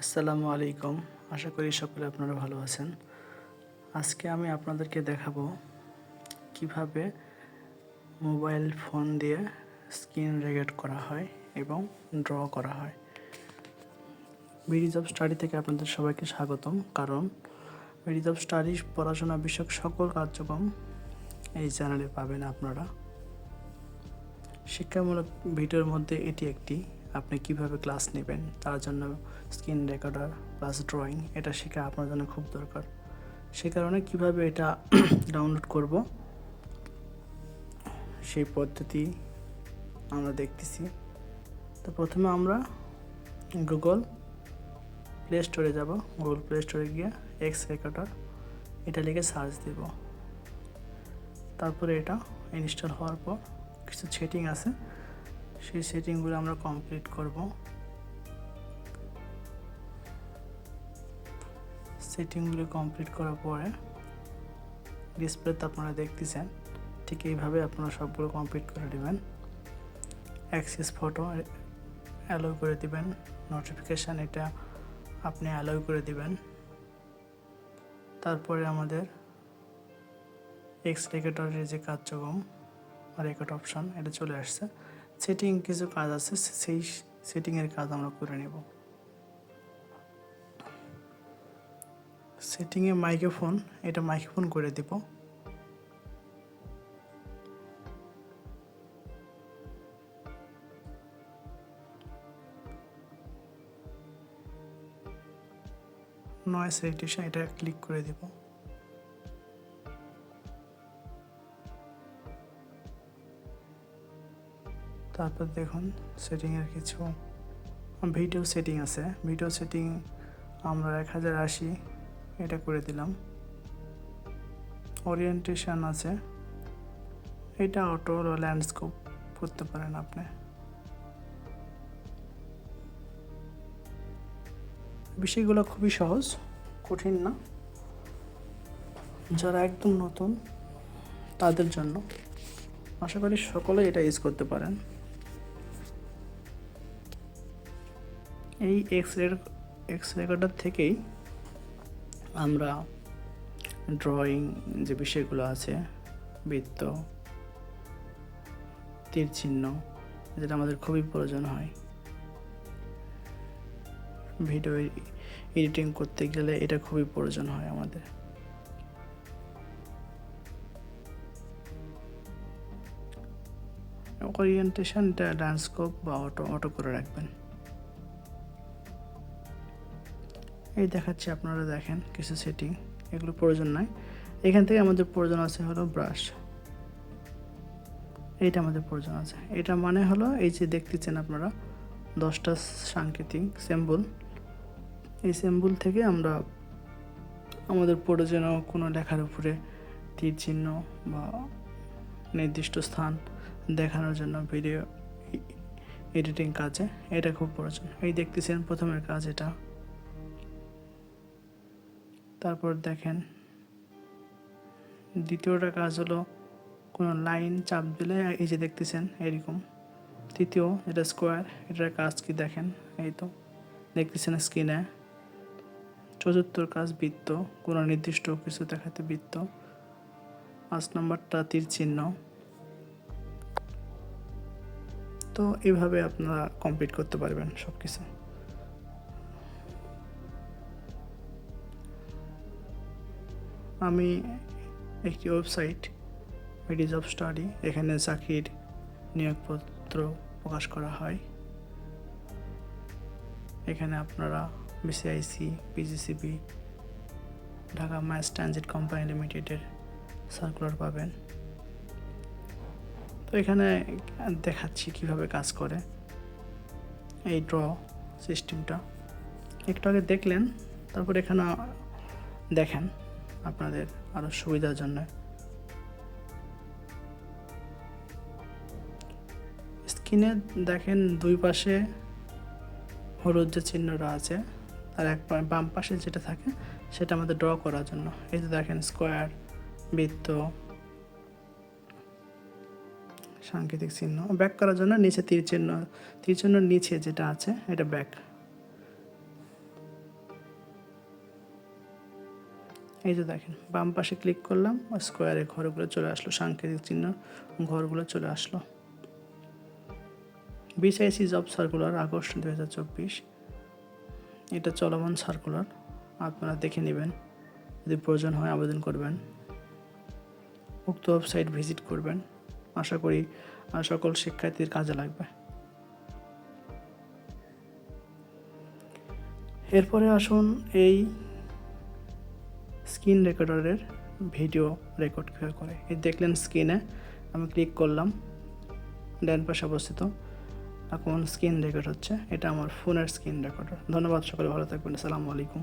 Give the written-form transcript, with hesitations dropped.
আসসালামু আলাইকুম। আশা করি সকলে আপনারা ভালো আছেন। আজকে আমি আপনাদেরকে দেখাবো কিভাবে মোবাইল ফোন দিয়ে স্ক্রিন রেকর্ড করা হয় এবং ড্র করা হয়। বিডিজ অফ স্টাডি থেকে আপনাদের সবাইকে স্বাগতম। কারণ বিডিজ অফ স্টাডি পড়াশোনা বিষয়ক সকল কার্যক্রম এই চ্যানেলে পাবেন আপনারা। শিক্ষামূলক ভিডিওর মধ্যে এটি একটি। আপনি কিভাবে ক্লাস নেবেন তার জন্য স্ক্রিন রেকর্ডার প্লাস ড্রয়িং এটা শেখা আপনার জন্য খুব দরকার। সে কারণে কিভাবে এটা ডাউনলোড করব সেই পদ্ধতি আমরা দেখতেছি। তো প্রথমে আমরা গুগল প্লে স্টোরে যাব। গুগল প্লে স্টোরে গিয়ে এক্স রেকর্ডার এটা লিখে সার্চ দেব। তারপরে এটা ইনস্টল হওয়ার পর কিছু সেটিং আছে, সেই সেটিংগুলো আমরা কমপ্লিট করব। সেটিংগুলো কমপ্লিট করার পরে ডিসপ্লেতে আপনারা দেখতেছেন, ঠিক এইভাবে আপনারা সবগুলো কমপ্লিট করে দেবেন। অ্যাক্সেস ফটো অ্যালাউ করে দিবেন, নোটিফিকেশান এটা আপনি অ্যালাউ করে দিবেন। তারপরে আমাদের এক্স রেকর্ডারের যে কার্যক্রম রেকর্ড অপশান এটা চলে আসছে। সেটিং কিছু কাজ আছে, সেই সেটিংয়ের কাজ আমরা করে নেব। সেটিংয়ে মাইক্রোফোন এটা মাইক্রোফোন করে দেব। নয়েজ রেডিয়েশন এটা ক্লিক করে দেব। তারপর দেখুন সেটিংয়ের কিছু ভিডিও সেটিং আছে। ভিডিও সেটিং আমরা 1080 এটা করে দিলাম। ওরিয়েন্টেশন আছে, এটা অটো ল্যান্ডস্কেপ করতে পারেন আপনি। বিষয়গুলো খুবই সহজ, কঠিন না। যারা একদম নতুন তাদের জন্য আশা করি সকলে এটা ইউজ করতে পারেন। এই এক্স রেকর্ডার থেকেই আমরা ড্রয়িং যে বিষয়গুলো আছে, বৃত্ত, তীর চিহ্ন, যেটা আমাদের খুবই প্রয়োজন হয় ভিডিও এডিটিং করতে গেলে, এটা খুবই প্রয়োজন হয় আমাদের। ওরিয়েন্টেশনটা ল্যান্ডস্কেপ বা অটো করে রাখবেন। এই দেখাচ্ছি, আপনারা দেখেন কিছু সেটিং, এগুলো প্রয়োজন নাই। এখান থেকে আমাদের প্রয়োজন আছে হলো ব্রাশ, এইটা আমাদের প্রয়োজন আছে। এটা মানে হলো এই যে দেখতেছেন আপনারা 10টা সাংকেতিক সিম্বল, এই সিম্বল থেকে আমরা আমাদের প্রয়োজনীয় কোনো লেখার উপরে তীর চিহ্ন বা নির্দিষ্ট স্থান দেখানোর জন্য ভিডিও এডিটিং কাজে এটা খুব প্রয়োজন। এই দেখতেছেন প্রথমের কাজ এটা। তারপর দেখেন দ্বিতীয়টা কাজ হলো কোনো লাইন চাপ দিলে এই যে দেখতেছেন এরকম। তৃতীয় এটা স্কোয়ার, এটার কাজ কি দেখেন, এই তো দেখতেছেন স্ক্রিনে। চতুর্থর কাজ বৃত্ত, কোনো নির্দিষ্ট কিছু দেখাতে বৃত্ত। 5 নম্বরটা তীর চিহ্ন। তো এইভাবে আপনারা কমপ্লিট করতে পারবেন সব কিছু। আমি একটি ওয়েবসাইট বিডিজ অফ স্টাডি, এখানে চাকরির নিয়োগপত্র প্রকাশ করা হয়। এখানে আপনারা BCIC, PGCB, Dhaka mass transit company লিমিটেডের সার্কুলার পাবেন। তো এখানে দেখাচ্ছি কিভাবে কাজ করে এই ড্র সিস্টেমটা। একটু আগে দেখলেন, তারপর এখানে দেখেন আপনাদের আরও সুবিধার জন্য। স্ক্রিনে দেখেন দুই পাশে হলুদ যে চিহ্নটা আছে, তার এক বাম পাশে যেটা থাকে সেটা আমাদের ড্র করার জন্য। এই যে দেখেন স্কোয়ার, বৃত্ত, সাংকেতিক চিহ্ন। ব্যাক করার জন্য নিচে তীর চিহ্ন, তীর চিহ্নের নিচে যেটা আছে এটা ব্যাক। এই যে দেখেন বাম পাশে ক্লিক করলাম, স্কোয়ারে ঘরগুলো চলে আসলো, সাংকেতিক চিহ্ন ঘরগুলো চলে আসলো। বিসিআইসি জব সার্কুলার আগস্ট 2024, এটা চলমান সার্কুলার, আপনারা দেখে নেবেন, যদি প্রয়োজন হয় আবেদন করবেন, উক্ত ওয়েবসাইট ভিজিট করবেন। আশা করি সকল শিক্ষার্থীর কাজে লাগবে। এরপরে আসুন এই স্ক্রিন রেকর্ডারের ভিডিও রেকর্ড কীভাবে করে। এই দেখলেন স্ক্রিনে আমি ক্লিক করলাম, ডান পাশে অবস্থিত এখন স্ক্রিন রেকর্ড হচ্ছে। এটা আমার ফোনের স্ক্রিন রেকর্ডার। ধন্যবাদ, সকলে ভালো থাকবেন। আসসালামু আলাইকুম।